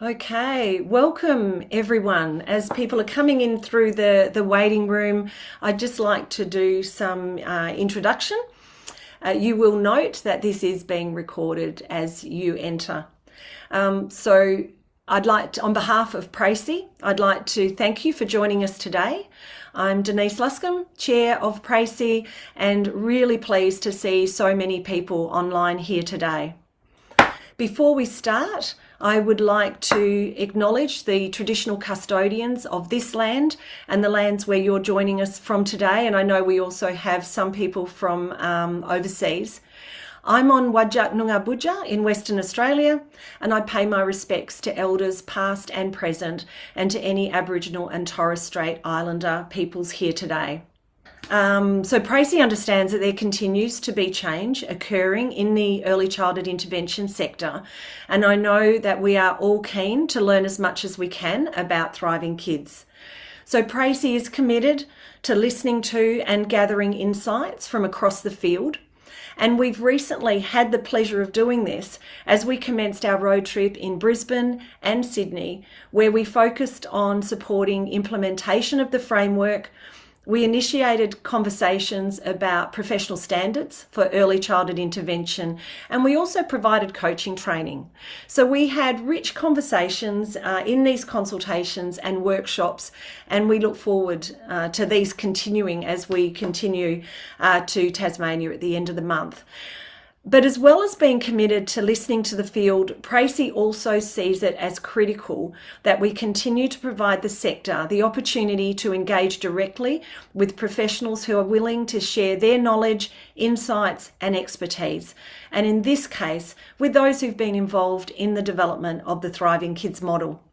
Okay, welcome everyone. As people are coming in through the waiting room, I'd just like to do some introduction. You will note that this is being recorded as you enter. So I'd like to, on behalf of PRECI, I'd like to thank you for joining us today. I'm Denise Luscombe, Chair of PRECI, and really pleased to see so many people online here today. Before we start, I would like to acknowledge the traditional custodians of this land and the lands where you're joining us from today. And I know we also have some people from overseas. I'm on Whadjuk Noongar Boodja in Western Australia, and I pay my respects to elders past and present and to any Aboriginal and Torres Strait Islander peoples here today. So PRECI understands that there continues to be change occurring in the early childhood intervention sector, and I know that we are all keen to learn as much as we can about thriving kids. So PRECI is committed to listening to and gathering insights from across the field, and we've recently had the pleasure of doing this as we commenced our road trip in Brisbane and Sydney, where we focused on supporting implementation of the framework. We initiated conversations about professional standards for early childhood intervention, and we also provided coaching training. So we had rich conversations in these consultations and workshops, and we look forward to these continuing as we continue to Tasmania at the end of the month. But as well as being committed to listening to the field, PRECI also sees it as critical that we continue to provide the sector the opportunity to engage directly with professionals who are willing to share their knowledge, insights and expertise. And in this case, with those who've been involved in the development of the Thriving Kids model.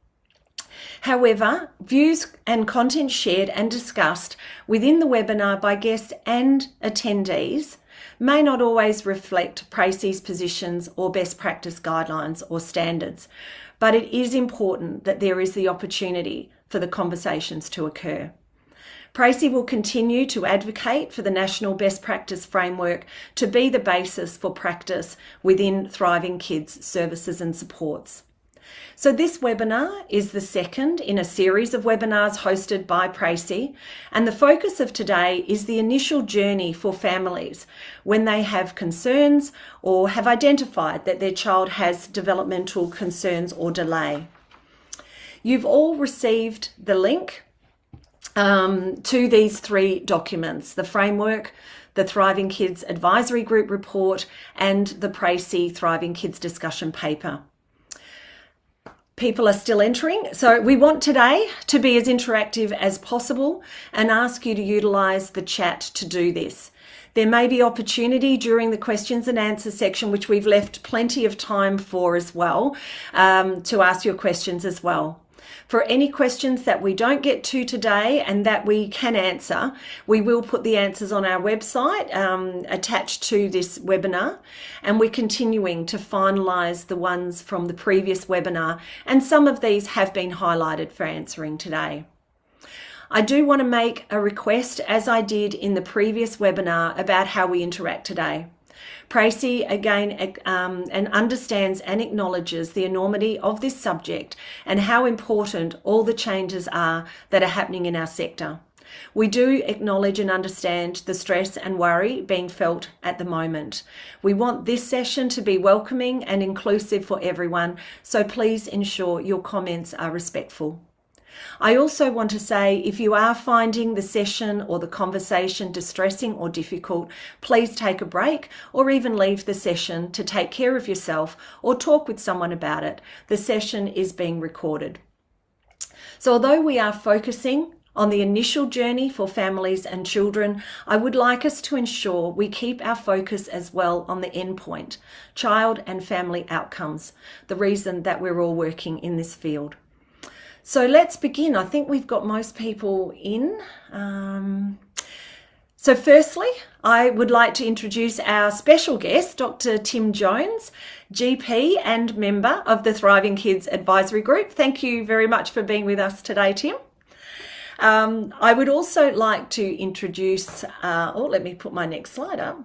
However, views and content shared and discussed within the webinar by guests and attendees may not always reflect PRECI's positions or best practice guidelines or standards, but it is important that there is the opportunity for the conversations to occur. PRECI will continue to advocate for the National Best Practice Framework to be the basis for practice within Thriving Kids services and supports. So this webinar is the second in a series of webinars hosted by PRECI, and the focus of today is the initial journey for families when they have concerns or have identified that their child has developmental concerns or delay. You've all received the link to these three documents: the framework, the Thriving Kids Advisory Group report, and the PRECI Thriving Kids discussion paper. People are still entering, so we want today to be as interactive as possible and ask you to utilise the chat to do this. There may be opportunity during the questions and answers section, which we've left plenty of time for as well, to ask your questions as well. For any questions that we don't get to today and that we can answer, we will put the answers on our website attached to this webinar, and we're continuing to finalise the ones from the previous webinar, and some of these have been highlighted for answering today. I do want to make a request, as I did in the previous webinar, about how we interact today. PRECI again and understands and acknowledges the enormity of this subject and how important all the changes are that are happening in our sector. We do acknowledge and understand the stress and worry being felt at the moment. We want this session to be welcoming and inclusive for everyone, so please ensure your comments are respectful. I also want to say, if you are finding the session or the conversation distressing or difficult, please take a break or even leave the session to take care of yourself or talk with someone about it. The session is being recorded. So although we are focusing on the initial journey for families and children, I would like us to ensure we keep our focus as well on the endpoint, child and family outcomes, the reason that we're all working in this field. So let's begin. I think we've got most people in. So firstly, I would like to introduce our special guest, Dr. Tim Jones, GP and member of the Thriving Kids Advisory Group. Thank you very much for being with us today, Tim. I would also like to introduce, let me put my next slide up.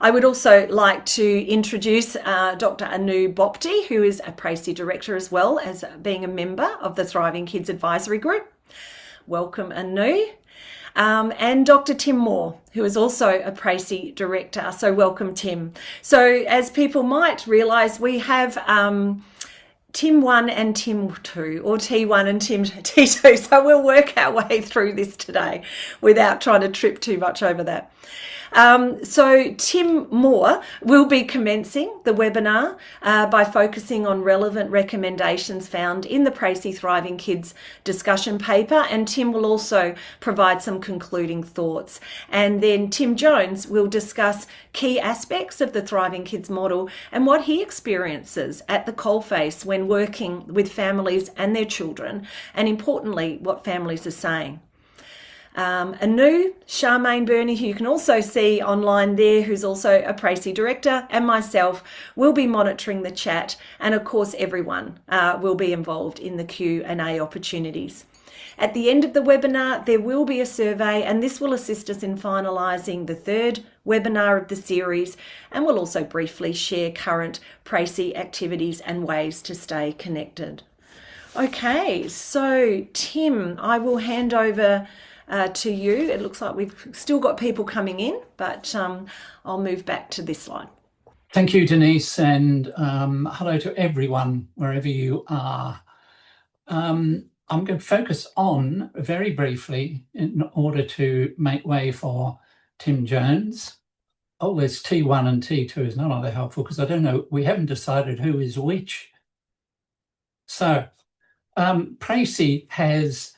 I would also like to introduce Dr. Anoo Bhopti, who is a PRECI director as well as being a member of the Thriving Kids Advisory Group. Welcome, Anoo. And Dr. Tim Moore, who is also a PRECI director. So welcome, Tim. So as people might realise, we have Tim 1 and Tim 2, or T1 and Tim T2. So we'll work our way through this today without trying to trip too much over that. So Tim Moore will be commencing the webinar by focusing on relevant recommendations found in the PRECI Thriving Kids discussion paper, and Tim will also provide some concluding thoughts. And then Tim Jones will discuss key aspects of the Thriving Kids model and what he experiences at the coalface when working with families and their children, and importantly, what families are saying. Anoo, Charmaine Burney, who you can also see online there, who's also a PRECI director, and myself will be monitoring the chat, and of course everyone will be involved in the Q&A opportunities. At the end of the webinar, there will be a survey, and this will assist us in finalising the third webinar of the series, and we'll also briefly share current PRECI activities and ways to stay connected. Okay, so Tim, I will hand over to you. It looks like we've still got people coming in, but I'll move back to this slide. Thank you, Denise, and hello to everyone, wherever you are. I'm going to focus on, very briefly, in order to make way for Tim Jones. Oh, there's T1 and T2 is not all that helpful because I don't know, we haven't decided who is which. So, PRECI has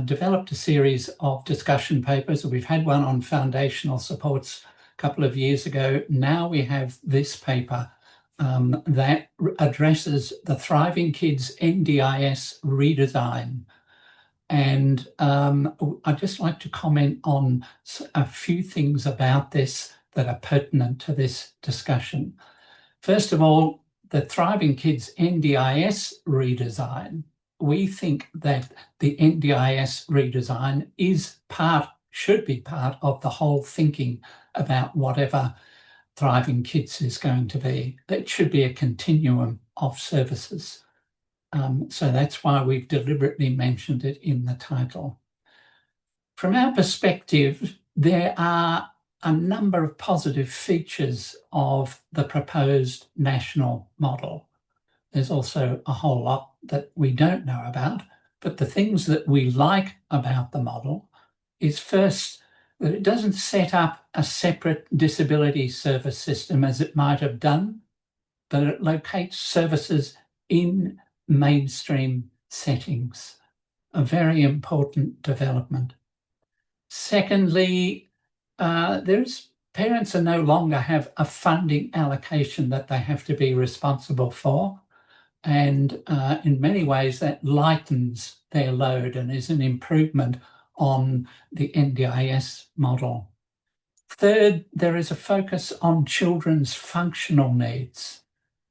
developed a series of discussion papers. We've had one on foundational supports a couple of years ago. Now we have this paper that addresses the Thriving Kids NDIS redesign. And I'd just like to comment on a few things about this that are pertinent to this discussion. First of all, the Thriving Kids NDIS redesign. We think that the NDIS redesign should be part of the whole thinking about whatever Thriving Kids is going to be. It should be a continuum of services. So that's why we've deliberately mentioned it in the title. From our perspective, there are a number of positive features of the proposed national model. There's also a whole lot that we don't know about, but the things that we like about the model is first that it doesn't set up a separate disability service system as it might have done, but it locates services in mainstream settings, a very important development. Secondly, parents are no longer have a funding allocation that they have to be responsible for. And in many ways that lightens their load and is an improvement on the NDIS model. Third, there is a focus on children's functional needs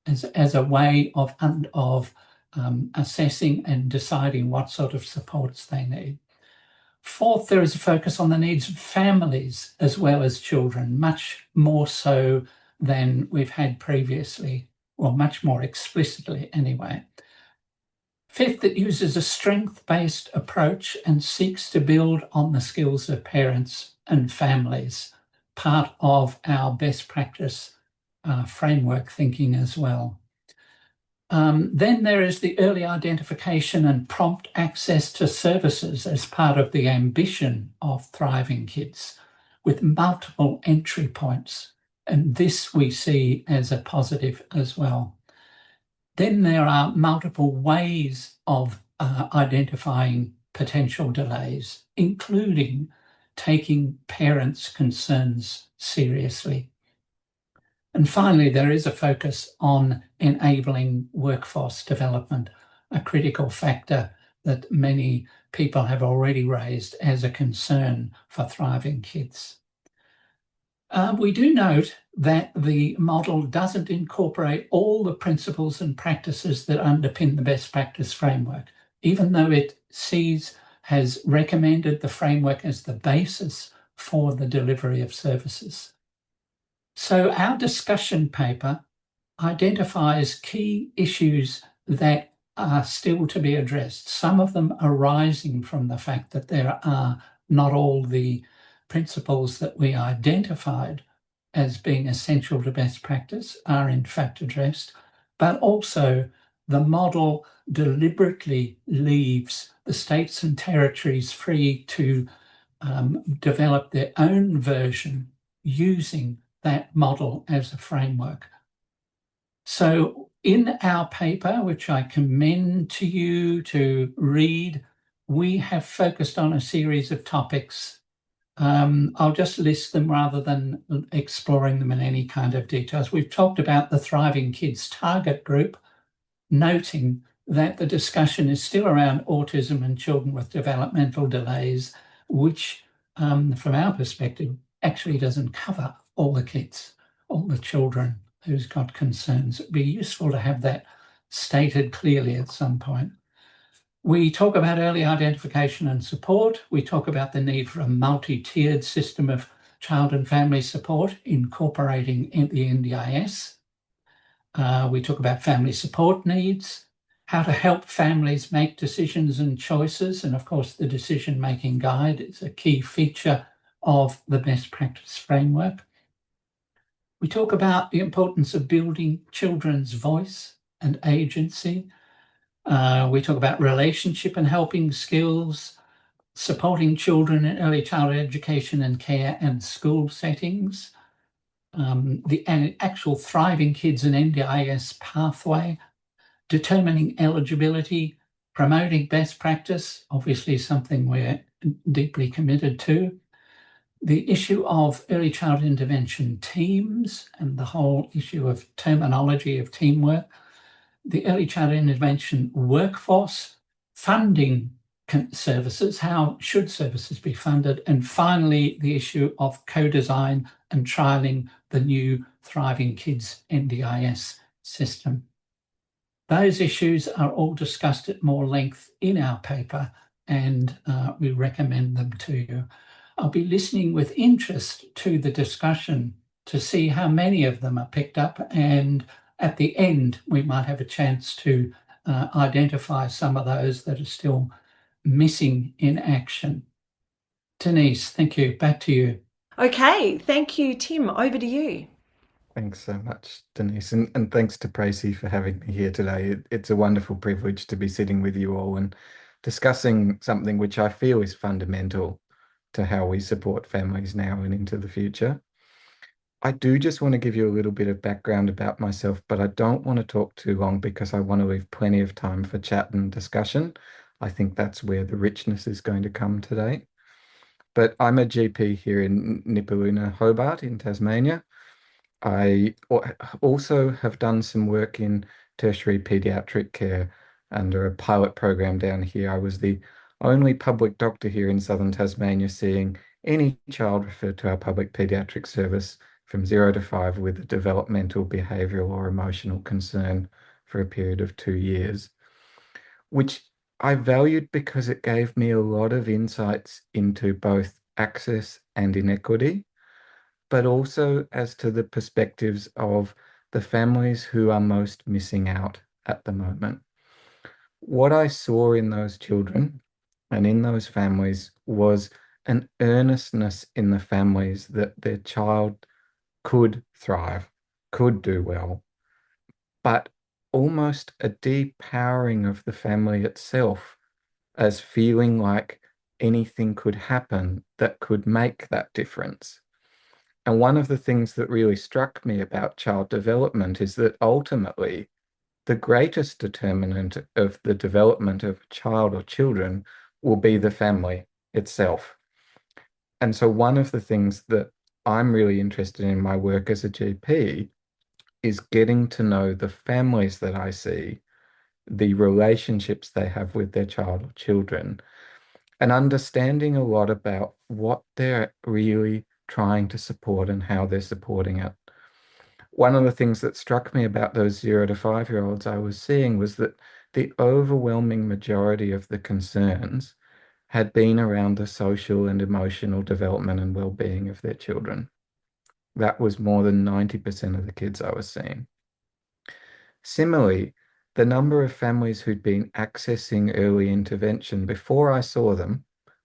as a way of assessing and deciding what sort of supports they need. Fourth, there is a focus on the needs of families as well as children, much more so than we've had previously, or much more explicitly anyway. Fifth, it uses a strength-based approach and seeks to build on the skills of parents and families, part of our best practice framework thinking as well. Then there is the early identification and prompt access to services as part of the ambition of Thriving Kids, with multiple entry points. And this we see as a positive as well. Then there are multiple ways of identifying potential delays, including taking parents' concerns seriously. And finally, there is a focus on enabling workforce development, a critical factor that many people have already raised as a concern for Thriving Kids. We do note that the model doesn't incorporate all the principles and practices that underpin the best practice framework, even though it has recommended the framework as the basis for the delivery of services. So our discussion paper identifies key issues that are still to be addressed, some of them arising from the fact that there are not all the principles that we identified as being essential to best practice are in fact addressed, but also the model deliberately leaves the states and territories free to develop their own version using that model as a framework. So in our paper, which I commend to you to read, we have focused on a series of topics. I'll just list them rather than exploring them in any kind of details. We've talked about the Thriving Kids target group, noting that the discussion is still around autism and children with developmental delays, which from our perspective actually doesn't cover all the kids, all the children who's got concerns. It'd be useful to have that stated clearly at some point. We talk about early identification and support. We talk about the need for a multi-tiered system of child and family support incorporating the NDIS. We talk about family support needs, how to help families make decisions and choices. And of course, the decision-making guide is a key feature of the best practice framework. We talk about the importance of building children's voice and agency. We talk about relationship and helping skills, supporting children in early childhood education and care and school settings, the actual Thriving Kids and NDIS pathway, determining eligibility, promoting best practice, obviously something we're deeply committed to, the issue of early childhood intervention teams and the whole issue of terminology of teamwork, the early childhood intervention workforce, funding services, how should services be funded, and finally the issue of co-design and trialling the new Thriving Kids NDIS system. Those issues are all discussed at more length in our paper, and we recommend them to you. I'll be listening with interest to the discussion to see how many of them are picked up, and at the end we might have a chance to identify some of those that are still missing in action. Denise, thank you. Back to you. Okay, thank you, Tim. Over to you. Thanks so much, Denise, and thanks to PRECI for having me here today. It's a wonderful privilege to be sitting with you all and discussing something which I feel is fundamental to how we support families now and into the future. I do just want to give you a little bit of background about myself, but I don't want to talk too long because I want to leave plenty of time for chat and discussion. I think that's where the richness is going to come today. But I'm a GP here in Nipaluna, Hobart in Tasmania. I also have done some work in tertiary paediatric care under a pilot program down here. I was the only public doctor here in southern Tasmania seeing any child referred to our public paediatric service from 0 to 5 with a developmental, behavioural or emotional concern for a period of 2 years, which I valued because it gave me a lot of insights into both access and inequity, but also as to the perspectives of the families who are most missing out at the moment. What I saw in those children and in those families was an earnestness in the families that their child could thrive, could do well, but almost a depowering of the family itself as feeling like anything could happen that could make that difference. And one of the things that really struck me about child development is that ultimately the greatest determinant of the development of a child or children will be the family itself. And so one of the things that I'm really interested in my work as a GP is getting to know the families that I see, the relationships they have with their child or children, and understanding a lot about what they're really trying to support and how they're supporting it. One of the things that struck me about those 0 to 5-year-olds I was seeing was that the overwhelming majority of the concerns had been around the social and emotional development and well-being of their children. That was more than 90% of the kids I was seeing. Similarly, the number of families who'd been accessing early intervention before I saw them,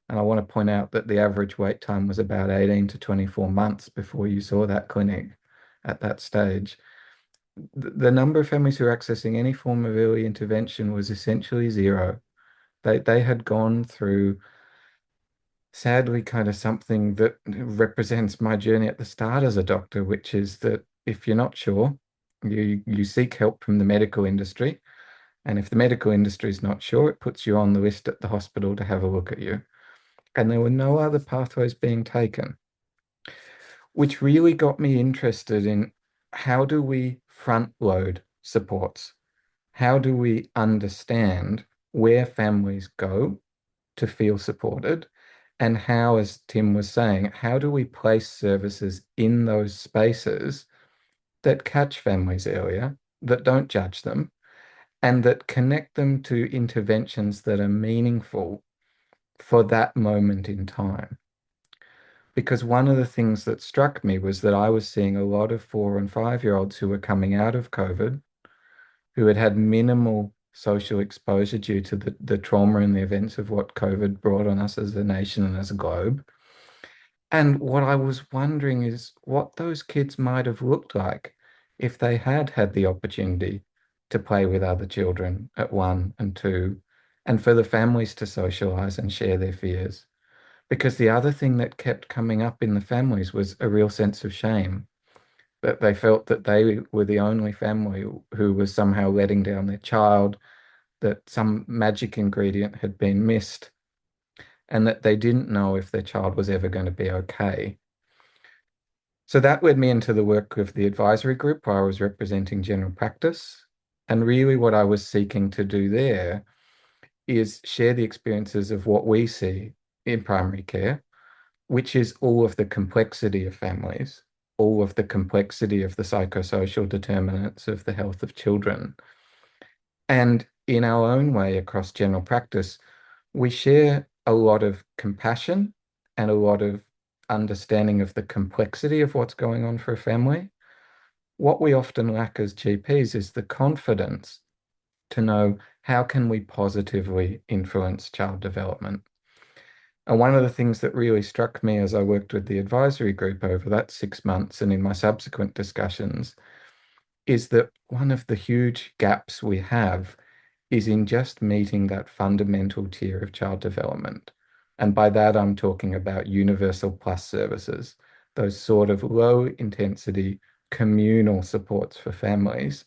and I want to point out that the average wait time was about 18 to 24 months before you saw that clinic at that stage. The number of families who were accessing any form of early intervention was essentially zero. They had gone through, sadly, kind of something that represents my journey at the start as a doctor, which is that if you're not sure, you seek help from the medical industry. And if the medical industry is not sure, it puts you on the list at the hospital to have a look at you. And there were no other pathways being taken, which really got me interested in how do we front load supports? How do we understand where families go to feel supported? And how, as Tim was saying, how do we place services in those spaces that catch families earlier, that don't judge them, and that connect them to interventions that are meaningful for that moment in time? Because one of the things that struck me was that I was seeing a lot of 4 and 5-year-olds who were coming out of COVID, who had had minimal social exposure due to the trauma and the events of what COVID brought on us as a nation and as a globe. And what I was wondering is what those kids might have looked like if they had had the opportunity to play with other children at 1 and 2, and for the families to socialize and share their fears. Because the other thing that kept coming up in the families was a real sense of shame, that they felt that they were the only family who was somehow letting down their child, that some magic ingredient had been missed, and that they didn't know if their child was ever going to be okay. So that led me into the work of the advisory group where I was representing general practice. And really what I was seeking to do there is share the experiences of what we see in primary care, which is all of the complexity of families, all of the complexity of the psychosocial determinants of the health of children. And in our own way across general practice, we share a lot of compassion and a lot of understanding of the complexity of what's going on for a family. What we often lack as GPs is the confidence to know how can we positively influence child development. And one of the things that really struck me as I worked with the advisory group over that 6 months and in my subsequent discussions is that one of the huge gaps we have is in just meeting that fundamental tier of child development. And by that, I'm talking about universal plus services, those sort of low intensity communal supports for families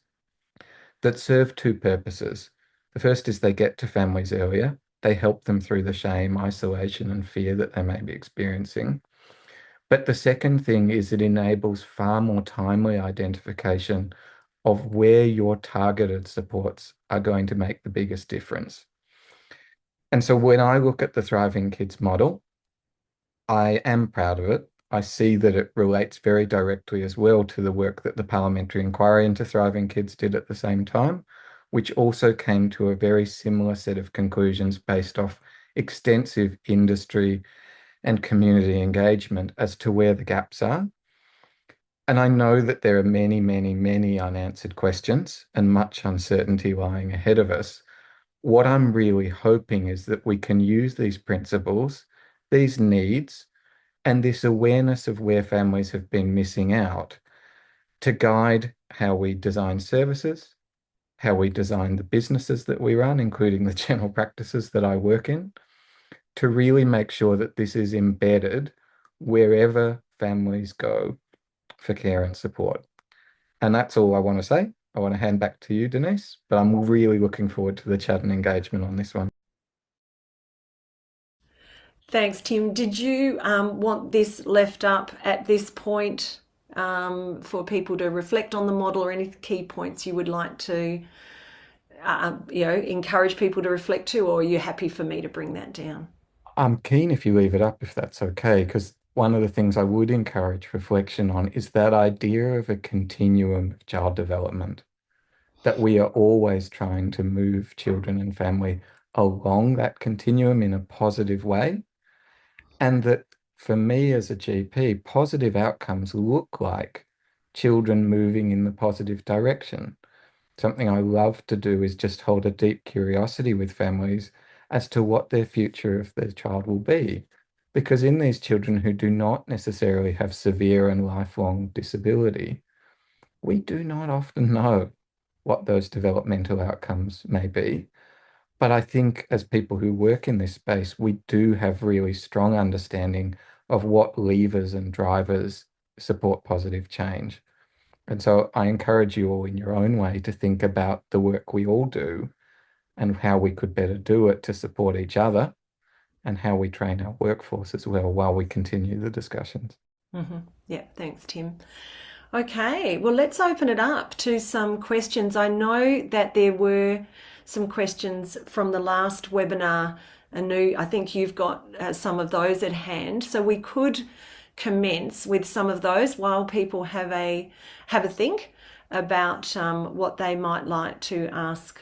that serve two purposes. The first is they get to families earlier. They help them through the shame, isolation, and fear that they may be experiencing. But the second thing is it enables far more timely identification of where your targeted supports are going to make the biggest difference. And so when I look at the Thriving Kids model, I am proud of it. I see that it relates very directly as well to the work that the Parliamentary Inquiry into Thriving Kids did at the same time, which also came to a very similar set of conclusions based off extensive industry and community engagement as to where the gaps are. And I know that there are many, many, many unanswered questions and much uncertainty lying ahead of us. What I'm really hoping is that we can use these principles, these needs, and this awareness of where families have been missing out to guide how we design services, how we design the businesses that we run, including the general practices that I work in, to really make sure that this is embedded wherever families go for care and support. And that's all I want to say. I want to hand back to you, Denise, but I'm really looking forward to the chat and engagement on this one. Thanks, Tim. Did you want this left up at this point for people to reflect on the model, or any key points you would like to encourage people to reflect to, or are you happy for me to bring that down? I'm keen if you leave it up, if that's okay, because one of the things I would encourage reflection on is that idea of a continuum of child development, that we are always trying to move children and family along that continuum in a positive way. And that for me as a GP, positive outcomes look like children moving in the positive direction. Something I love to do is just hold a deep curiosity with families as to what their future of their child will be. Because in these children who do not necessarily have severe and lifelong disability, we do not often know what those developmental outcomes may be. But I think as people who work in this space, we do have really strong understanding of what levers and drivers support positive change. And so I encourage you all in your own way to think about the work we all do and how we could better do it to support each other and how we train our workforce as well while we continue the discussions. Yeah, thanks, Tim. Okay, well, let's open it up to some questions. I know that there were some questions from the last webinar. Anoo, I think you've got some of those at hand, so we could commence with some of those while people have a think about what they might like to ask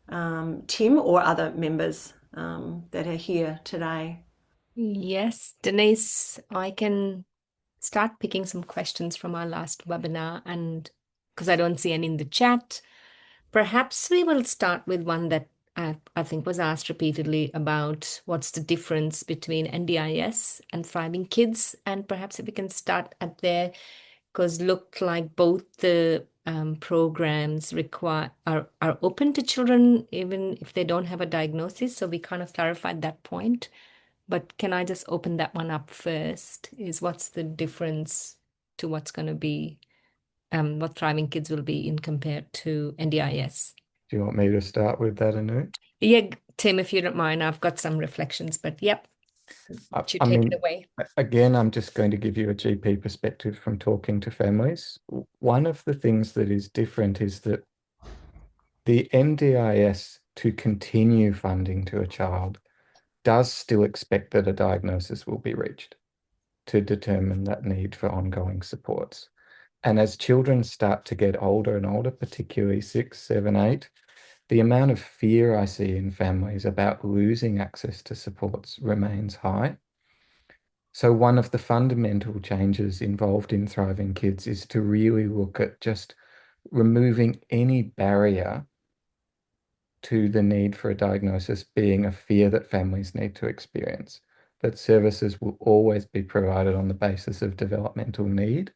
Tim or other members that are here today. Yes, Denise, I can start picking some questions from our last webinar, and because I don't see any in the chat, perhaps we will start with one that I think was asked repeatedly about what's the difference between NDIS and Thriving Kids, and perhaps if we can start at there, because look like both the programs are open to children even if they don't have a diagnosis. So we kind of clarified that point. But can I just open that one up first? Is what's the difference to what's going to be what Thriving Kids will be in compared to NDIS? Do you want me to start with that, Anu? Yeah, Tim, if you don't mind, I've got some reflections, but yep, you I take mean, it away. again, I'm just going to give you a GP perspective from talking to families. One of the things that is different is that the NDIS, to continue funding to a child, does still expect that a diagnosis will be reached to determine that need for ongoing supports. And as children start to get older and older, particularly 6, 7, 8, the amount of fear I see in families about losing access to supports remains high. So one of the fundamental changes involved in Thriving Kids is to really look at just removing any barrier to the need for a diagnosis being a fear that families need to experience, that services will always be provided on the basis of developmental need.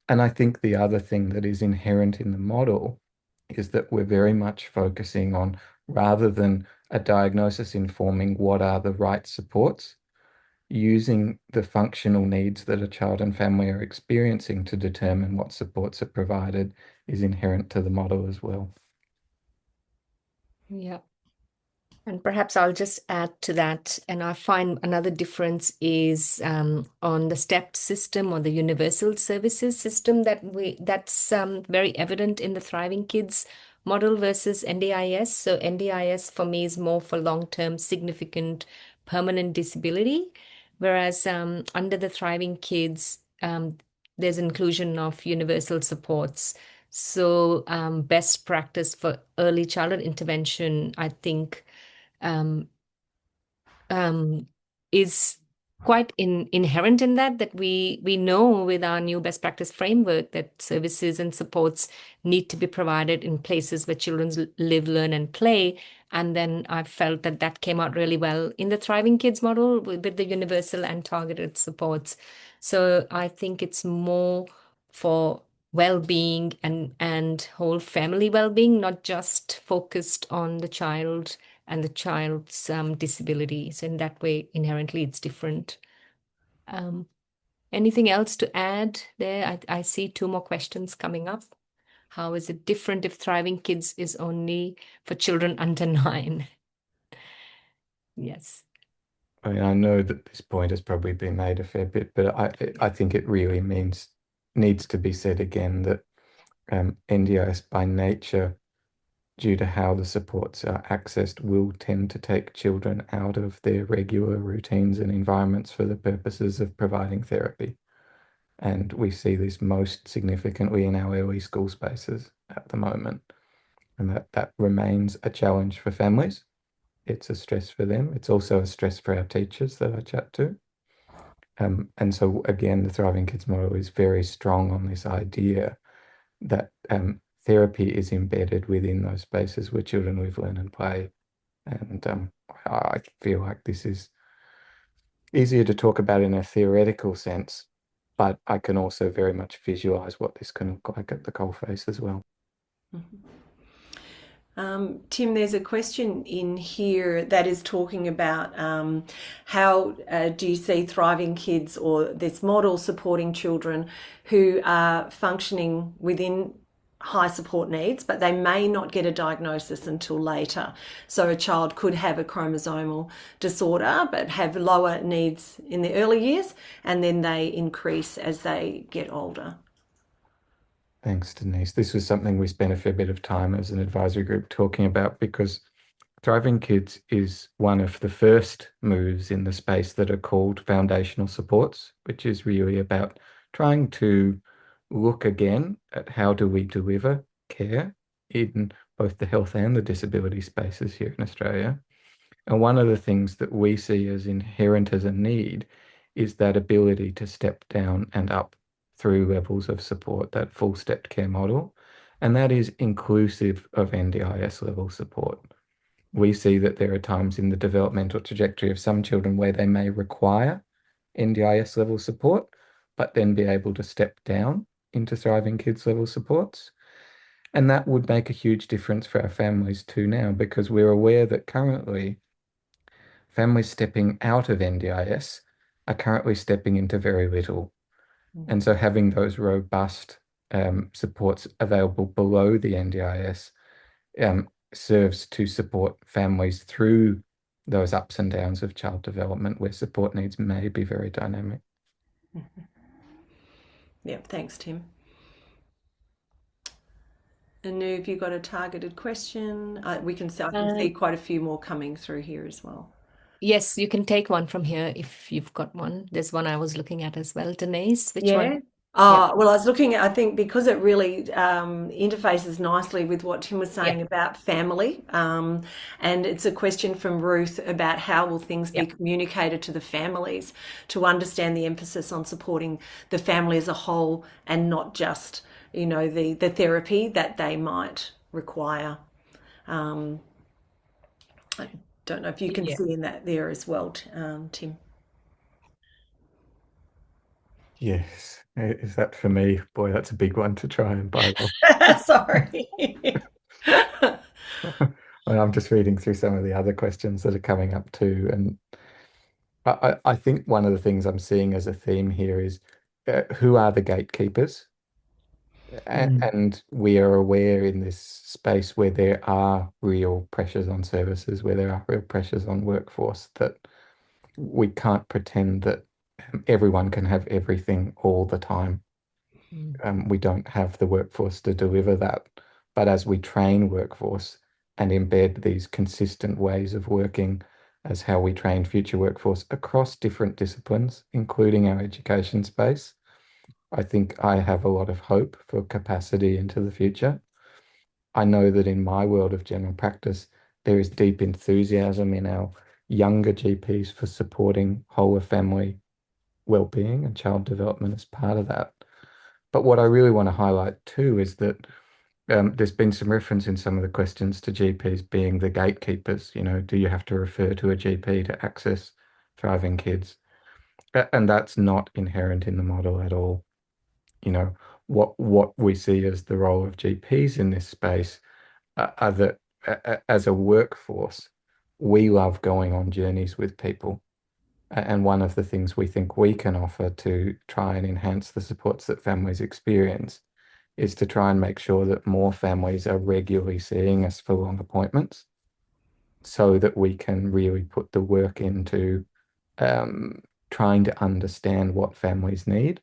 And I think the other thing that is inherent in the model is that we're very much focusing on, rather than a diagnosis informing what are the right supports, using the functional needs that a child and family are experiencing to determine what supports are provided is inherent to the model as well. Yeah. And perhaps I'll just add to that. And I find another difference is on the STEP system or the universal services system that's very evident in the Thriving Kids model versus NDIS. So NDIS for me is more for long-term significant permanent disability, whereas under the Thriving Kids, there's inclusion of universal supports. So best practice for early childhood intervention, I think, um, is quite inherent in that we know with our new best practice framework that services and supports need to be provided in places where children live, learn, and play. And then I felt that that came out really well in the Thriving Kids model with the universal and targeted supports. So I think it's more for well-being and whole family well-being, not just focused on the child and the child's disability. So in that way, inherently, it's different. Anything else to add there? I see two more questions coming up. How is it different if Thriving Kids is only for children under 9? Yes. I mean, I know that this point has probably been made a fair bit, but I think it really needs to be said again that NDIS by nature, due to how the supports are accessed, will tend to take children out of their regular routines and environments for the purposes of providing therapy. And we see this most significantly in our early school spaces at the moment. And that remains a challenge for families. it's a stress for them. It's also a stress for our teachers that I chat to. And so again, the Thriving Kids model is very strong on this idea that therapy is embedded within those spaces where children live, learn, and play. And I feel like this is easier to talk about in a theoretical sense, but I can also very much visualize what this can look like at the coalface as well. Tim, there's a question in here that is talking about how do you see Thriving Kids or this model supporting children who are functioning within high support needs, but they may not get a diagnosis until later. So a child could have a chromosomal disorder, but have lower needs in the early years, and then they increase as they get older. Thanks, Denise. This was something we spent a fair bit of time as an advisory group talking about, because Thriving Kids is one of the first moves in the space that are called foundational supports, which is really about trying to look again at how do we deliver care in both the health and the disability spaces here in Australia. And one of the things that we see as inherent as a need is that ability to step down and up through levels of support, that full stepped care model. And that is inclusive of NDIS level support. We see that there are times in the developmental trajectory of some children where they may require NDIS level support, but then be able to step down into Thriving Kids level supports. And that would make a huge difference for our families too now, because we're aware that currently families stepping out of NDIS are currently stepping into very little. And so having those robust supports available below the NDIS serves to support families through those ups and downs of child development where support needs may be very dynamic. Yep, thanks, Tim. Anoo, have you got a targeted question? I can see quite a few more coming through here as well. Yes, you can take one from here if you've got one. There's one I was looking at as well. Denise, which one? Well, I was looking at, I think because it really interfaces nicely with what Tim was saying about family. And it's a question from Ruth about how will things be communicated to the families to understand the emphasis on supporting the family as a whole and not just, the therapy that they might require. I don't know if you can see in that there as well, Tim. Yes. Is that for me? Boy, that's a big one to try and buy. Sorry. I'm just reading through some of the other questions that are coming up too. And I think one of the things I'm seeing as a theme here is who are the gatekeepers? And we are aware in this space where there are real pressures on services, where there are real pressures on workforce, that we can't pretend that everyone can have everything all the time. We don't have the workforce to deliver that. But as we train workforce and embed these consistent ways of working as how we train future workforce across different disciplines, including our education space, I think I have a lot of hope for capacity into the future. I know that in my world of general practice, there is deep enthusiasm in our younger GPs for supporting whole of family well-being and child development as part of that. But what I really want to highlight too is that there's been some reference in some of the questions to GPs being the gatekeepers. Do you have to refer to a GP to access Thriving Kids? And that's not inherent in the model at all. What we see as the role of GPs in this space are that as a workforce, we love going on journeys with people. And one of the things we think we can offer to try and enhance the supports that families experience is to try and make sure that more families are regularly seeing us for long appointments so that we can really put the work into trying to understand what families need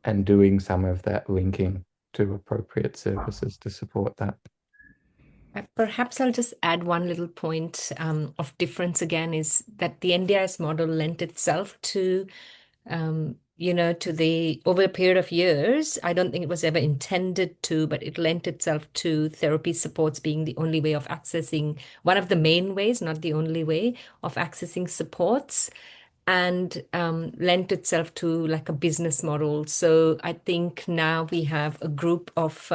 and doing some of that linking to appropriate services to support that. Perhaps I'll just add one little point of difference again, is that the NDIS model lent itself to over a period of years, I don't think it was ever intended to, but it lent itself to therapy supports being the only way of accessing, one of the main ways, not the only way, of accessing supports, and lent itself to like a business model. So I think now we have a group of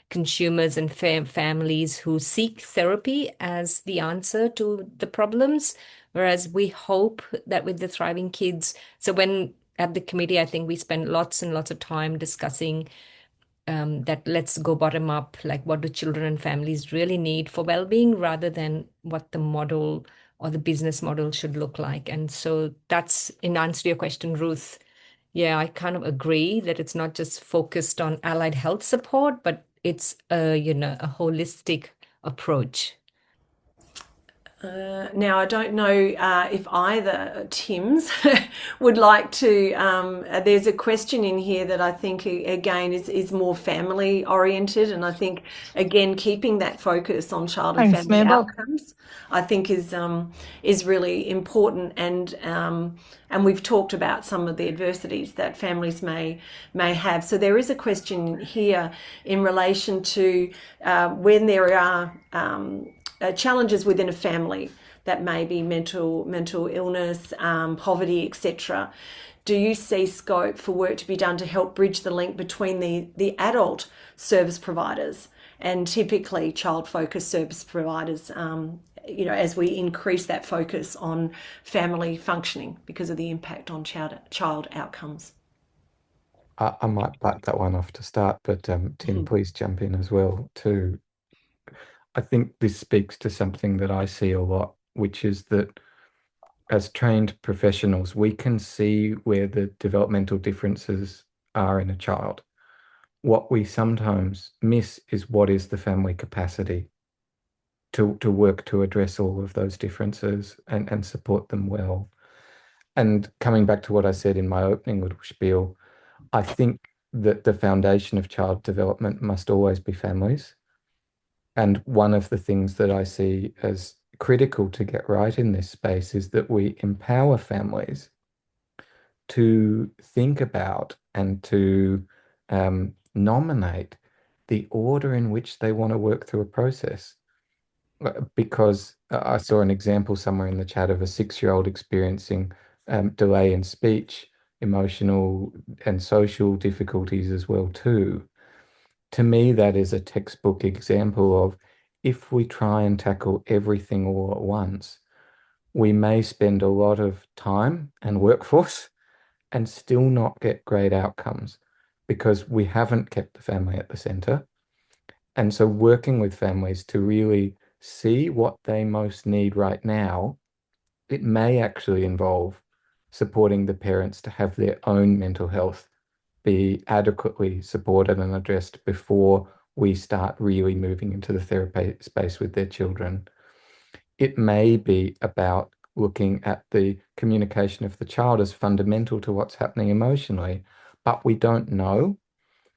consumers and families who seek therapy as the answer to the problems, whereas we hope that with the Thriving Kids, so when at the committee, I think we spend lots and lots of time discussing that let's go bottom up, like what do children and families really need for well-being rather than what the model or the business model should look like. And so that's in answer to your question, Ruth. Yeah, I kind of agree that it's not just focused on allied health support, but it's a holistic approach. Now, I don't know if either Tims would like to. There's a question in here that I think, again, is more family oriented. And I think, again, keeping that focus on child and Thanks, family Mabel. outcomes, I think is really important. And we've talked about some of the adversities that families may have. So there is a question here in relation to when there are challenges within a family that may be mental illness, poverty, etc. Do you see scope for work to be done to help bridge the link between the adult service providers and typically child-focused service providers, as we increase that focus on family functioning because of the impact on child outcomes? I might bite that one off to start, but Tim, please jump in as well too. I think this speaks to something that I see a lot, which is that as trained professionals, we can see where the developmental differences are in a child. What we sometimes miss is what is the family capacity to work to address all of those differences and support them well. And coming back to what I said in my opening little spiel, I think that the foundation of child development must always be families. And one of the things that I see as critical to get right in this space is that we empower families to think about and to nominate the order in which they want to work through a process. Because I saw an example somewhere in the chat of a 6-year-old experiencing delay in speech, emotional and social difficulties as well too. To me, that is a textbook example of if we try and tackle everything all at once, we may spend a lot of time and workforce and still not get great outcomes because we haven't kept the family at the center. And so working with families to really see what they most need right now, it may actually involve supporting the parents to have their own mental health be adequately supported and addressed before we start really moving into the therapy space with their children. It may be about looking at the communication of the child as fundamental to what's happening emotionally, but we don't know.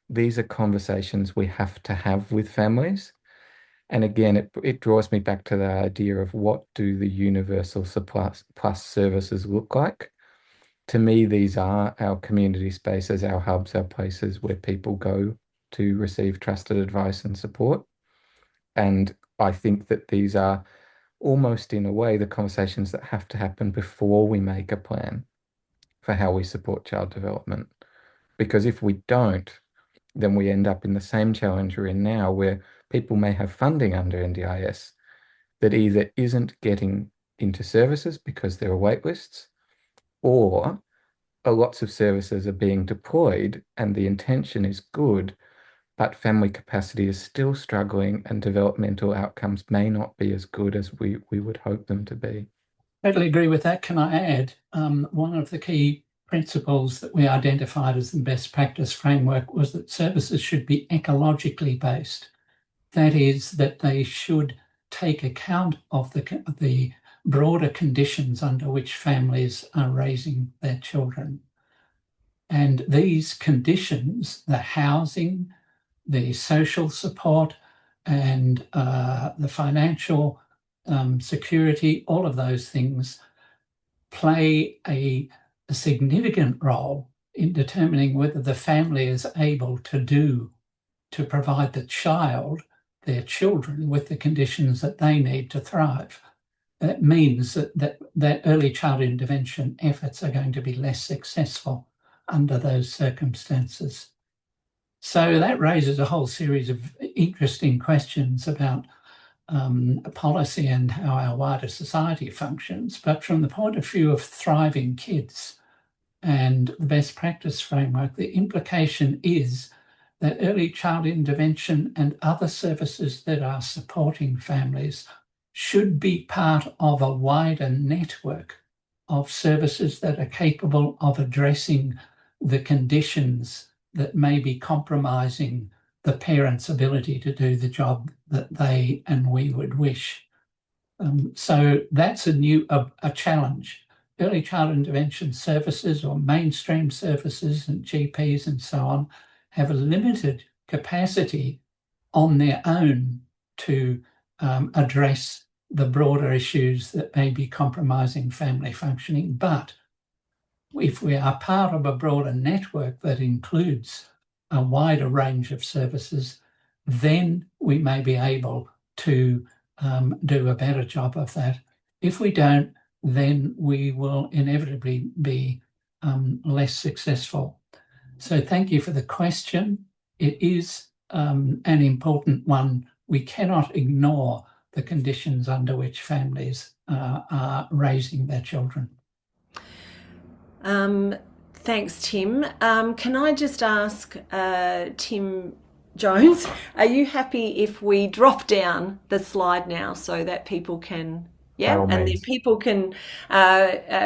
These are conversations we have to have with families. And again, it draws me back to the idea of what do the universal plus services look like? To me, these are our community spaces, our hubs, our places where people go to receive trusted advice and support. And I think that these are almost in a way the conversations that have to happen before we make a plan for how we support child development. Because if we don't, then we end up in the same challenge we're in now, where people may have funding under NDIS that either isn't getting into services because there are wait lists, or lots of services are being deployed and the intention is good, but family capacity is still struggling and developmental outcomes may not be as good as we would hope them to be. Totally agree with that. Can I add, one of the key principles that we identified as the best practice framework was that services should be ecologically based. That is, that they should take account of the broader conditions under which families are raising their children. And these conditions, the housing, the social support, and the financial security, all of those things play a significant role in determining whether the family is able to provide the child, their children, with the conditions that they need to thrive. That means that early child intervention efforts are going to be less successful under those circumstances. So that raises a whole series of interesting questions about policy and how our wider society functions. But from the point of view of thriving kids and the best practice framework, the implication is that early child intervention and other services that are supporting families should be part of a wider network of services that are capable of addressing the conditions that may be compromising the parents' ability to do the job that they and we would wish. So that's a challenge. Early child intervention services or mainstream services and GPs and so on have a limited capacity on their own to address the broader issues that may be compromising family functioning. But if we are part of a broader network that includes a wider range of services, then we may be able to do a better job of that. If we don't, then we will inevitably be less successful. So thank you for the question. It is an important one. We cannot ignore the conditions under which families are raising their children. Thanks, Tim. Can I just ask Tim Jones, are you happy if we drop down the slide now so that people can, and then people can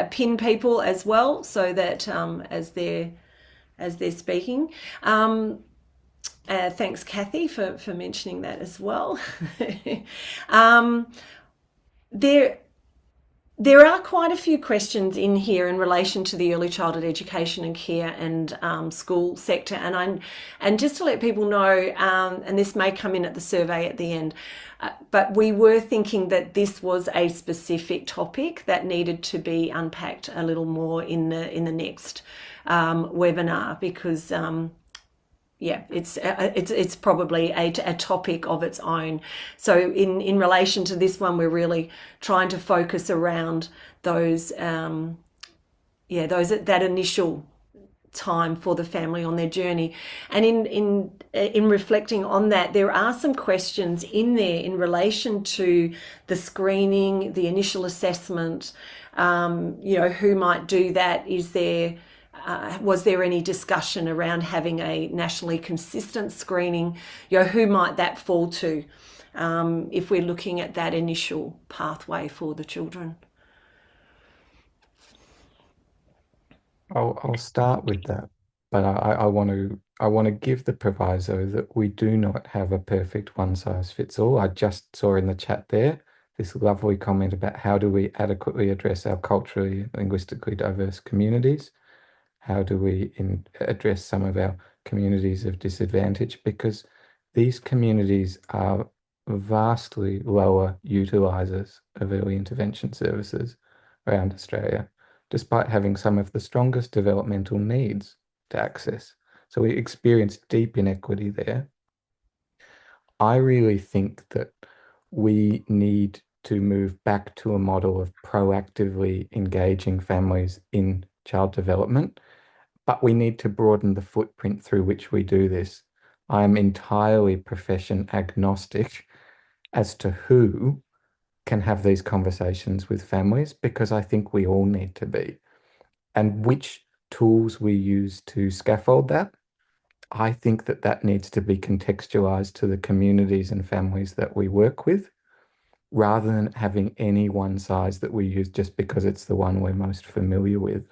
pin people as well, so that as they're speaking. Thanks, Kathy, for mentioning that as well. There are quite a few questions in here in relation to the early childhood education and care and school sector, and just to let people know, and this may come in at the survey at the end, but we were thinking that this was a specific topic that needed to be unpacked a little more in the next webinar, because it's probably a topic of its own. So in relation to this one, we're really trying to focus around those that initial time for the family on their journey. And in reflecting on that, there are some questions in there in relation to the screening, the initial assessment, who might do that. Was there any discussion around having a nationally consistent screening? Who might that fall to if we're looking at that initial pathway for the children? I'll start with that, but I want to give the proviso that we do not have a perfect one size fits all. I just saw in the chat there this lovely comment about how do we adequately address our culturally, linguistically diverse communities. How do we address some of our communities of disadvantage? Because these communities are vastly lower utilisers of early intervention services around Australia, despite having some of the strongest developmental needs to access. So we experience deep inequity there. I really think that we need to move back to a model of proactively engaging families in child development, but we need to broaden the footprint through which we do this. I am entirely profession agnostic as to who can have these conversations with families, because I think we all need to be. And which tools we use to scaffold that, I think that needs to be contextualized to the communities and families that we work with, rather than having any one size that we use just because it's the one we're most familiar with.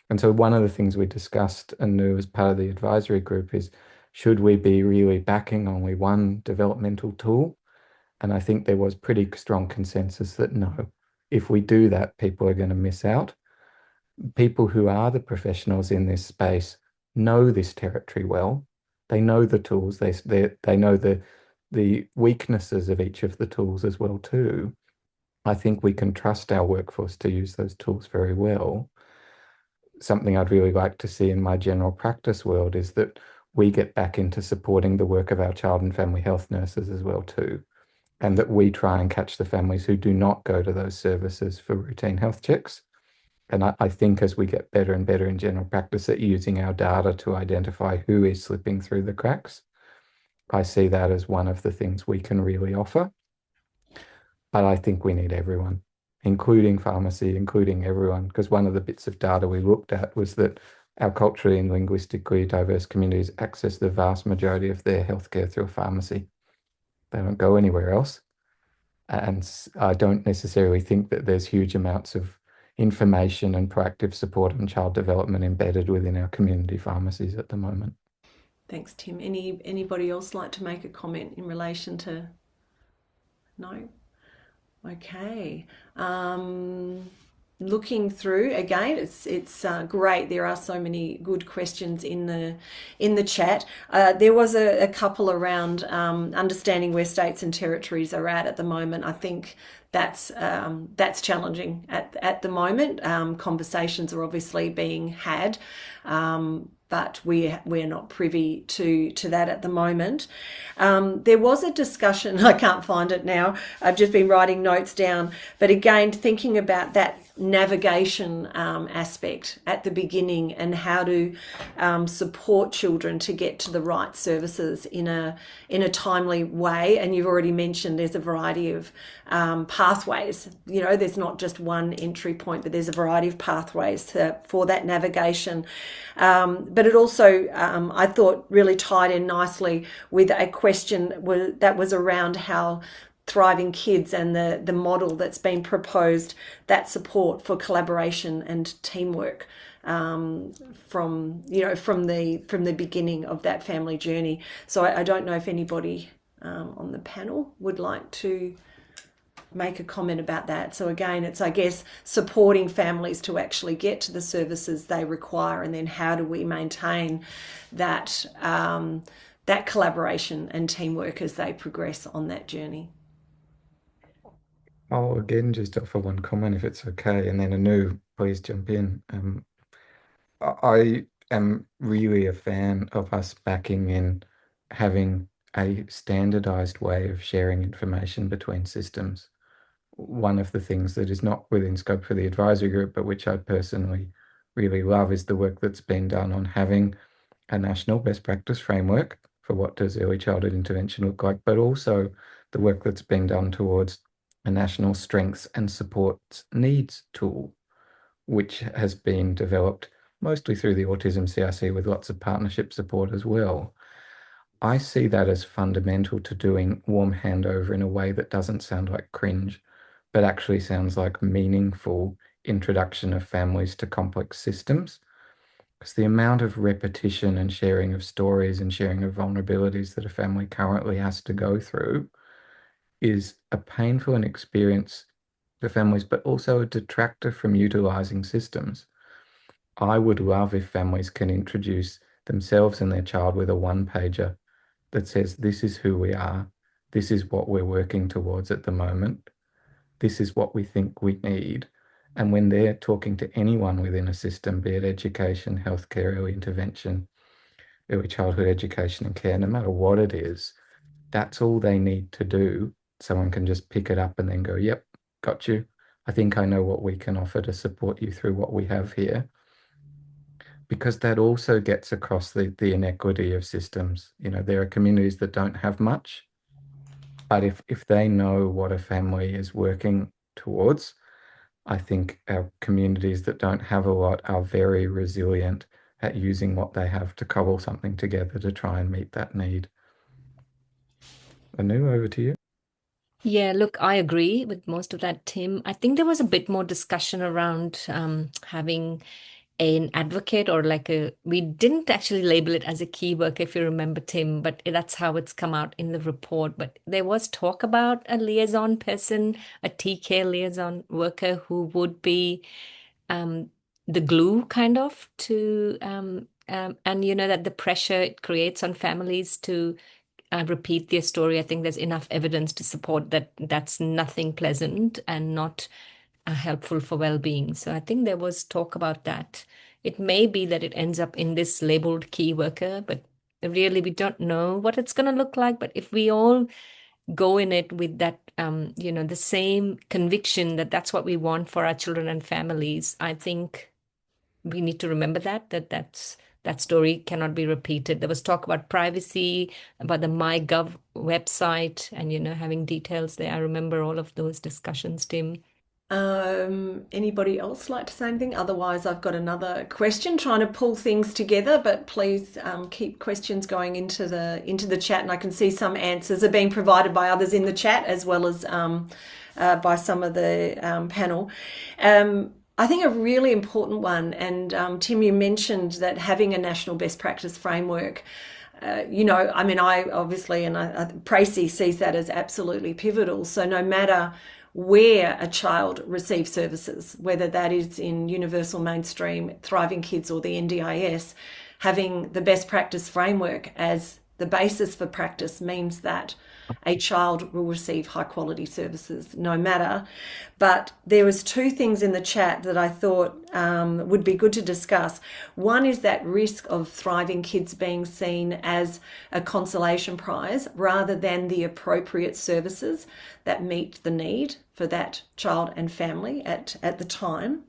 And so one of the things we discussed, Anoo, as part of the advisory group, is should we be really backing only one developmental tool? And I think there was pretty strong consensus that no, if we do that, people are going to miss out. People who are the professionals in this space know this territory well. They know the tools. They know the weaknesses of each of the tools as well too. I think we can trust our workforce to use those tools very well. something I'd really like to see in my general practice world is that we get back into supporting the work of our child and family health nurses as well too, and that we try and catch the families who do not go to those services for routine health checks. And I think as we get better and better in general practice at using our data to identify who is slipping through the cracks, I see that as one of the things we can really offer. But I think we need everyone, including pharmacy, including everyone, because one of the bits of data we looked at was that our culturally and linguistically diverse communities access the vast majority of their healthcare through a pharmacy. They don't go anywhere else. And I don't necessarily think that there's huge amounts of information and proactive support on child development embedded within our community pharmacies at the moment. Thanks, Tim. Anybody else like to make a comment in relation to? No? Okay. Looking through again, it's great. There are so many good questions in the chat. There was a couple around understanding where states and territories are at the moment. I think that's challenging at the moment. Conversations are obviously being had, but we're not privy to that at the moment. There was a discussion, I can't find it now, I've just been writing notes down, but again, thinking about that navigation aspect at the beginning and how to support children to get to the right services in a timely way. And you've already mentioned there's a variety of pathways. There's not just one entry point, but there's a variety of pathways for that navigation. But it also, I thought, really tied in nicely with a question that was around how Thriving Kids and the model that's been proposed, that support for collaboration and teamwork from the beginning of that family journey. So I don't know if anybody on the panel would like to make a comment about that. So again, it's, I guess, supporting families to actually get to the services they require, and then how do we maintain that that collaboration and teamwork as they progress on that journey. I'll again just offer one comment if it's okay, and then Anoo, please jump in. I am really a fan of us backing in having a standardized way of sharing information between systems. One of the things that is not within scope for the advisory group, but which I personally really love, is the work that's been done on having a national best practice framework for what does early childhood intervention look like, but also the work that's been done towards a national strengths and supports needs tool, which has been developed mostly through the Autism CRC with lots of partnership support as well. I see that as fundamental to doing warm handover in a way that doesn't sound like cringe, but actually sounds like meaningful introduction of families to complex systems. Because the amount of repetition and sharing of stories and sharing of vulnerabilities that a family currently has to go through is a painful experience for families, but also a detractor from utilizing systems. I would love if families can introduce themselves and their child with a one-pager that says, this is who we are, this is what we're working towards at the moment, this is what we think we need. And when they're talking to anyone within a system, be it education, healthcare, early intervention, early childhood education and care, no matter what it is, that's all they need to do. Someone can just pick it up and then go, yep, got you. I think I know what we can offer to support you through what we have here. Because that also gets across the inequity of systems. There are communities that don't have much, but if they know what a family is working towards, I think our communities that don't have a lot are very resilient at using what they have to cobble something together to try and meet that need. Anoo, over to you. Yeah, look, I agree with most of that, Tim. I think there was a bit more discussion around having an advocate, or we didn't actually label it as a key worker, if you remember, Tim, but that's how it's come out in the report. But there was talk about a liaison person, a TK liaison worker who would be the glue kind of to, and that the pressure it creates on families to repeat their story. I think there's enough evidence to support that that's nothing pleasant and not helpful for well-being. So I think there was talk about that. It may be that it ends up in this labeled key worker, but really we don't know what it's going to look like. But if we all go in it with that, the same conviction that that's what we want for our children and families, I think we need to remember that story cannot be repeated. There was talk about privacy, about the MyGov website, and having details there. I remember all of those discussions, Tim. Anybody else like to say anything? Otherwise, I've got another question, trying to pull things together, but please keep questions going into the chat, and I can see some answers are being provided by others in the chat as well as by some of the panel. I think a really important one, and Tim, you mentioned that having a national best practice framework, I obviously, and PRECI sees that as absolutely pivotal. So no matter where a child receives services, whether that is in universal mainstream, Thriving Kids, or the NDIS, having the best practice framework as the basis for practice means that a child will receive high quality services no matter. But there was two things in the chat that I thought would be good to discuss. One is that risk of Thriving Kids being seen as a consolation prize rather than the appropriate services that meet the need for that child and family at the time.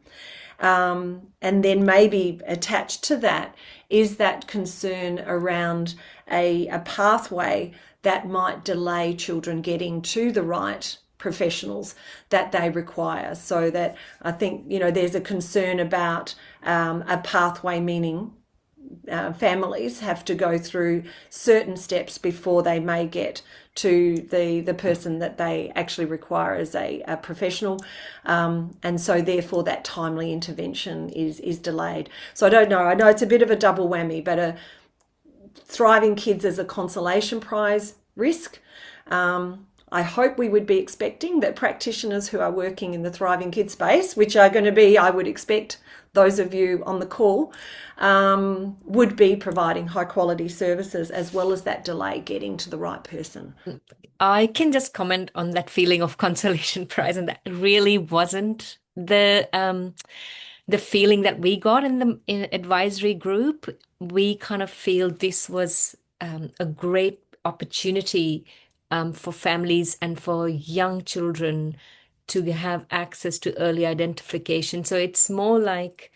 And then maybe attached to that is that concern around a pathway that might delay children getting to the right professionals that they require. So that I think, there's a concern about a pathway, meaning families have to go through certain steps before they may get to the person that they actually require as a professional, and so therefore that timely intervention is delayed. So I don't know, I know it's a bit of a double whammy, but Thriving Kids as a consolation prize risk. I hope we would be expecting that practitioners who are working in the Thriving Kids space, which are going to be, I would expect, those of you on the call, would be providing high quality services as well as that delay getting to the right person. I can just comment on that feeling of consolation prize, and that really wasn't the feeling that we got in the advisory group. We kind of feel this was a great opportunity for families and for young children to have access to early identification. So it's more like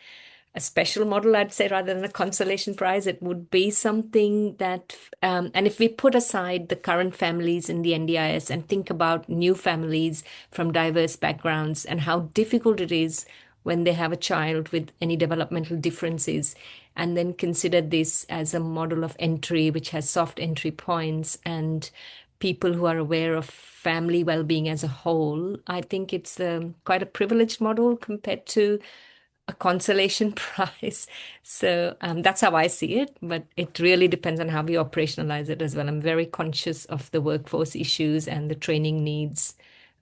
a special model, I'd say, rather than a consolation prize. It would be something that, and if we put aside the current families in the NDIS and think about new families from diverse backgrounds and how difficult it is when they have a child with any developmental differences, and then consider this as a model of entry, which has soft entry points and people who are aware of family well-being as a whole, I think it's quite a privileged model compared to a consolation prize. So that's how I see it, but it really depends on how we operationalize it as well. I'm very conscious of the workforce issues and the training needs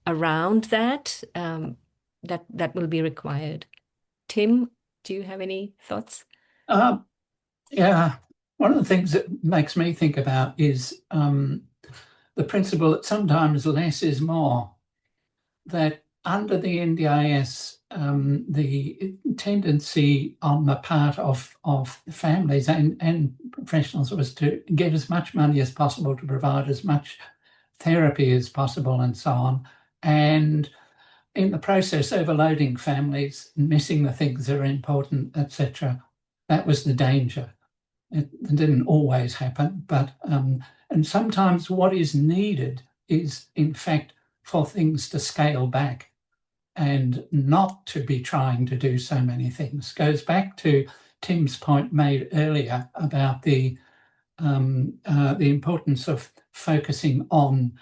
around that. That will be required. Tim, do you have any thoughts? Yeah, one of the things that makes me think about is the principle that sometimes less is more, that under the NDIS, the tendency on the part of families and professionals was to get as much money as possible, to provide as much therapy as possible and so on, and in the process overloading families, missing the things that are important, etc. That was the danger. It didn't always happen, but and sometimes what is needed is, in fact, for things to scale back and not to be trying to do so many things. Goes back to Tim's point made earlier about the importance of focusing on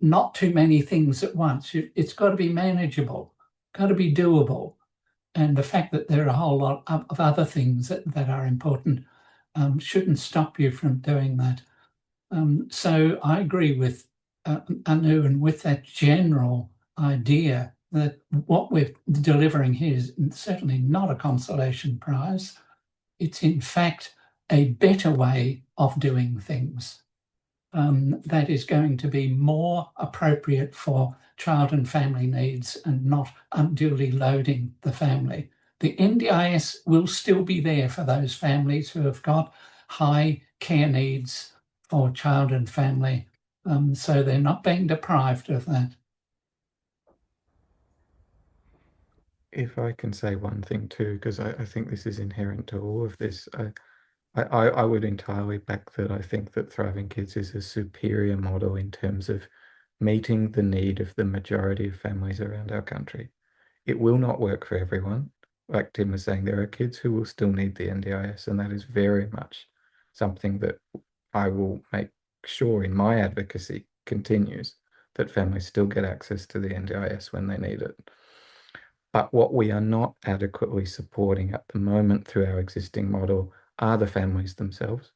not too many things at once. It's got to be manageable, got to be doable. And the fact that there are a whole lot of other things that are important shouldn't stop you from doing that. So I agree with Anoo, and with that general idea that what we're delivering here is certainly not a consolation prize. It's in fact a better way of doing things. that is going to be more appropriate for child and family needs and not unduly loading the family. The NDIS will still be there for those families who have got high care needs for child and family, so they're not being deprived of that. If I can say one thing too, because I think this is inherent to all of this, I would entirely back that. I think that Thriving Kids is a superior model in terms of meeting the need of the majority of families around our country. It will not work for everyone. Like Tim was saying, there are kids who will still need the NDIS, and that is very much something that I will make sure in my advocacy continues, that families still get access to the NDIS when they need it. But what we are not adequately supporting at the moment through our existing model are the families themselves.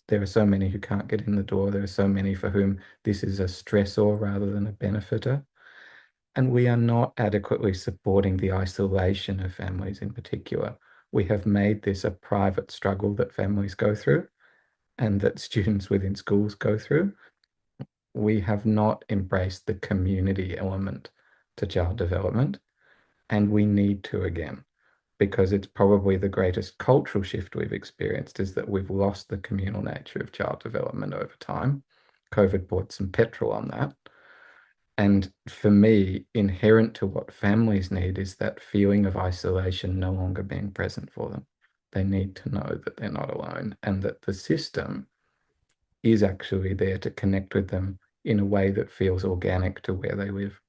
There are so many who can't get in the door. There are so many for whom this is a stressor rather than a benefitor. And we are not adequately supporting the isolation of families in particular. We have made this a private struggle that families go through and that students within schools go through. We have not embraced the community element to child development, and we need to again, because it's probably the greatest cultural shift we've experienced is that we've lost the communal nature of child development over time. COVID poured some petrol on that. And for me, inherent to what families need is that feeling of isolation no longer being present for them. They need to know that they're not alone and that the system is actually there to connect with them in a way that feels organic to where they live.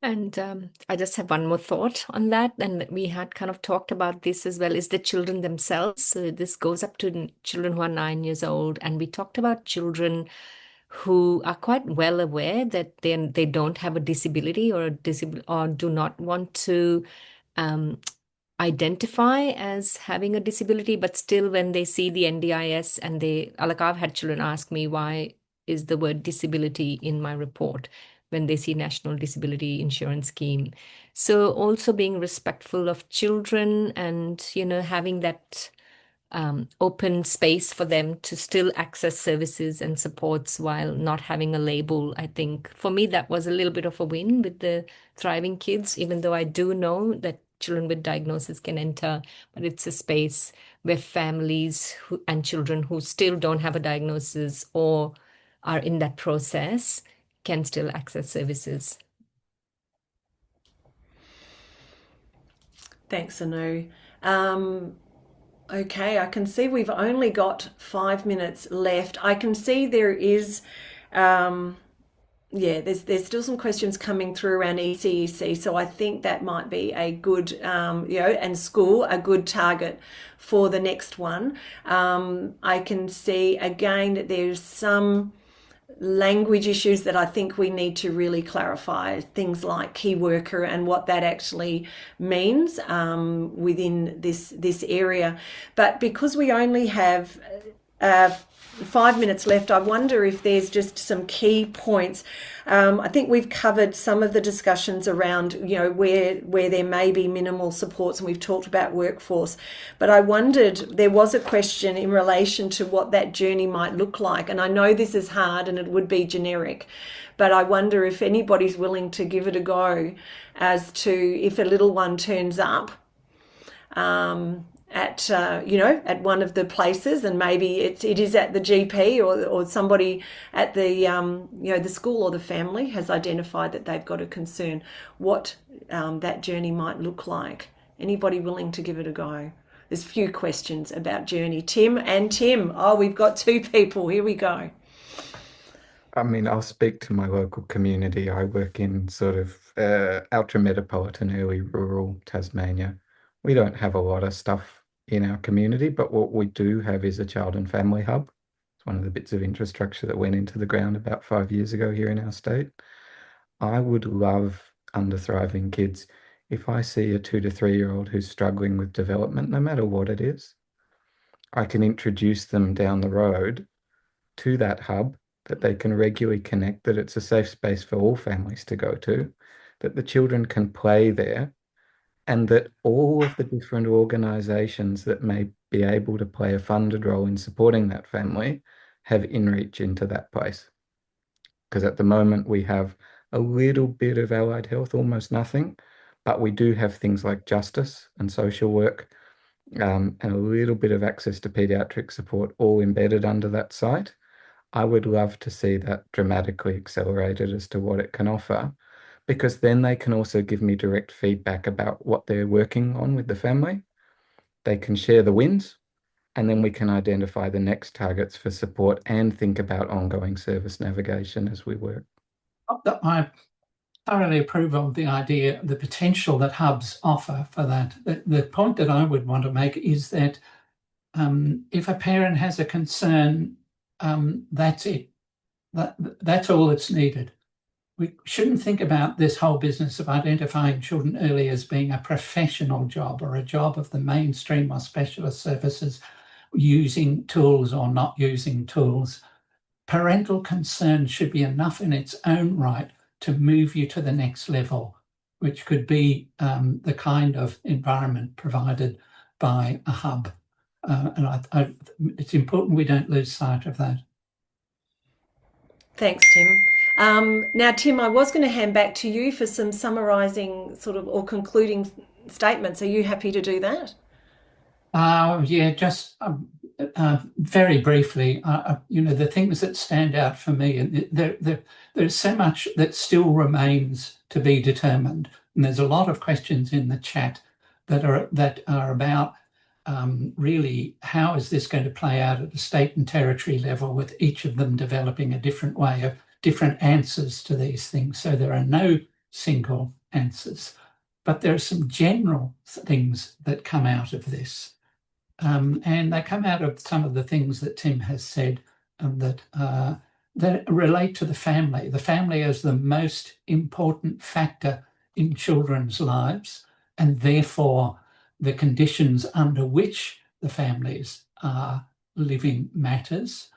And I just have one more thought on that. And we had kind of talked about this as well, is the children themselves. So this goes up to children who are 9 years old. And we talked about children who are quite well aware that they don't have a disability or or do not want to identify as having a disability, but still when they see the NDIS and like I've had children ask me, why is the word disability in my report when they see National Disability Insurance Scheme? So also being respectful of children and, having that open space for them to still access services and supports while not having a label. I think for me, that was a little bit of a win with the Thriving Kids, even though I do know that children with diagnosis can enter, but it's a space where families and children who still don't have a diagnosis or are in that process can still access services. Thanks, Anoo. Okay, I can see we've only got 5 minutes left. I can see there is, there's still some questions coming through around ECEC, so I think that might be a good, and school, a good target for the next one. I can see again that there's some language issues that I think we need to really clarify, things like key worker and what that actually means within this area. But because we only have 5 minutes left, I wonder if there's just some key points. I think we've covered some of the discussions around, where there may be minimal supports, and we've talked about workforce. But I wondered, there was a question in relation to what that journey might look like. And I know this is hard and it would be generic, but I wonder if anybody's willing to give it a go as to if a little one turns up at one of the places, and maybe it is at the GP or somebody at the the school or the family has identified that they've got a concern, what that journey might look like. Anybody willing to give it a go? There's a few questions about journey. Tim. Oh, we've got two people. Here we go. I mean, I'll speak to my local community. I work in sort of ultra-metropolitan, early rural Tasmania. We don't have a lot of stuff in our community, but what we do have is a child and family hub. It's one of the bits of infrastructure that went into the ground about 5 years ago here in our state. I would love, under Thriving Kids, if I see a 2 to 3 year old who's struggling with development, no matter what it is, I can introduce them down the road to that hub, that they can regularly connect, that it's a safe space for all families to go to, that the children can play there, and that all of the different organisations that may be able to play a funded role in supporting that family have inreach into that place. Because at the moment we have a little bit of allied health, almost nothing, but we do have things like justice and social work, and a little bit of access to paediatric support all embedded under that site. I would love to see that dramatically accelerated as to what it can offer, because then they can also give me direct feedback about what they're working on with the family. They can share the wins, and then we can identify the next targets for support and think about ongoing service navigation as we work. I thoroughly approve of the idea, the potential that hubs offer for that. The point that I would want to make is that if a parent has a concern, that's it. That's all that's needed. We shouldn't think about this whole business of identifying children early as being a professional job or a job of the mainstream or specialist services, using tools or not using tools. Parental concern should be enough in its own right to move you to the next level, which could be the kind of environment provided by a hub. And it's important we don't lose sight of that. Thanks, Tim. Now, Tim, I was going to hand back to you for some summarising or concluding statements. Are you happy to do that? Yeah, just very briefly, the things that stand out for me, and there's so much that still remains to be determined. And there's a lot of questions in the chat that are about really how is this going to play out at the state and territory level, with each of them developing a different way of different answers to these things. So there are no single answers, but there are some general things that come out of this. And they come out of some of the things that Tim has said, that relate to the family as the most important factor in children's lives, and therefore the conditions under which the families are living matters.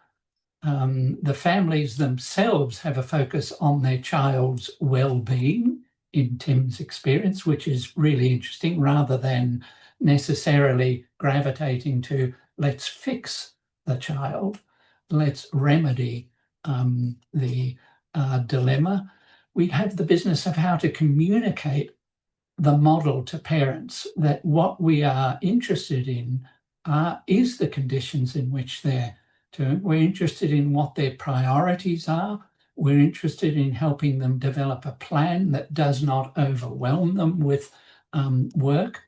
The families themselves have a focus on their child's well-being, in Tim's experience, which is really interesting, rather than necessarily gravitating to let's fix the child, let's remedy the dilemma. We have the business of how to communicate the model to parents, that what we are interested in is the conditions in which they're doing. We're interested in what their priorities are. We're interested in helping them develop a plan that does not overwhelm them with work,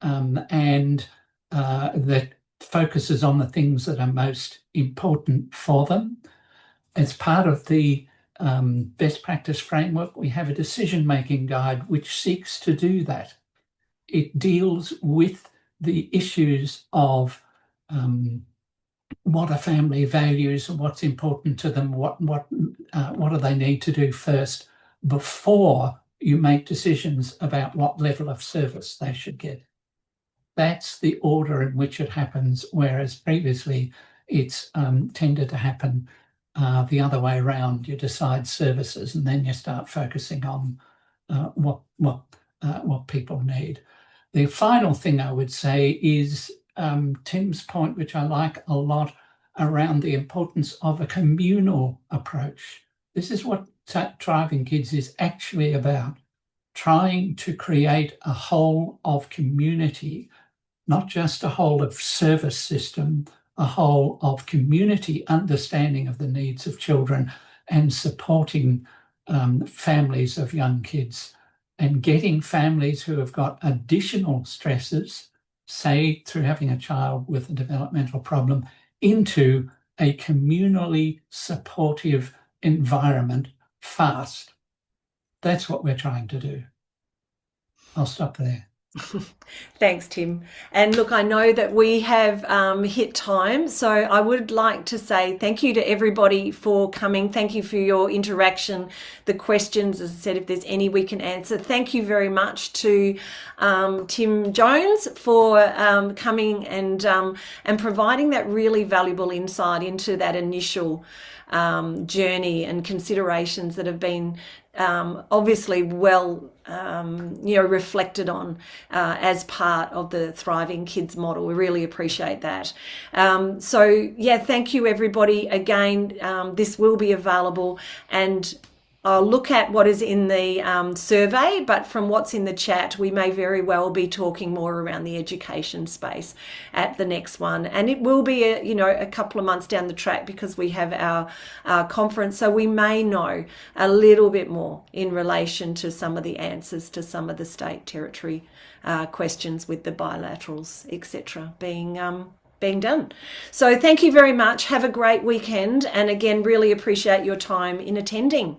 and that focuses on the things that are most important for them. As part of the best practice framework, we have a decision-making guide which seeks to do that. It deals with the issues of what a family values and what's important to them, what do they need to do first before you make decisions about what level of service they should get. That's the order in which it happens, whereas previously it's tended to happen the other way around. You decide services and then you start focusing on what people need. The final thing I would say is Tim's point, which I like a lot, around the importance of a communal approach. This is what Thriving Kids is actually about, trying to create a whole of community, not just a whole of service system, a whole of community understanding of the needs of children, and supporting families of young kids, and getting families who have got additional stresses, say through having a child with a developmental problem, into a communally supportive environment fast. That's what we're trying to do. I'll stop there. Thanks, Tim. And look, I know that we have hit time, so I would like to say thank you to everybody for coming. Thank you for your interaction, the questions. As I said, if there's any we can answer. Thank you very much to Tim Jones for coming and providing that really valuable insight into that initial journey and considerations that have been obviously well reflected on as part of the Thriving Kids model. We really appreciate that. So yeah, thank you everybody. Again, this will be available, and I'll look at what is in the survey, but from what's in the chat, we may very well be talking more around the education space at the next one. And it will be a couple of months down the track, because we have our conference, so we may know a little bit more in relation to some of the answers to some of the state territory questions with the bilaterals, etc. being done. So thank you very much. Have a great weekend, and again, really appreciate your time in attending.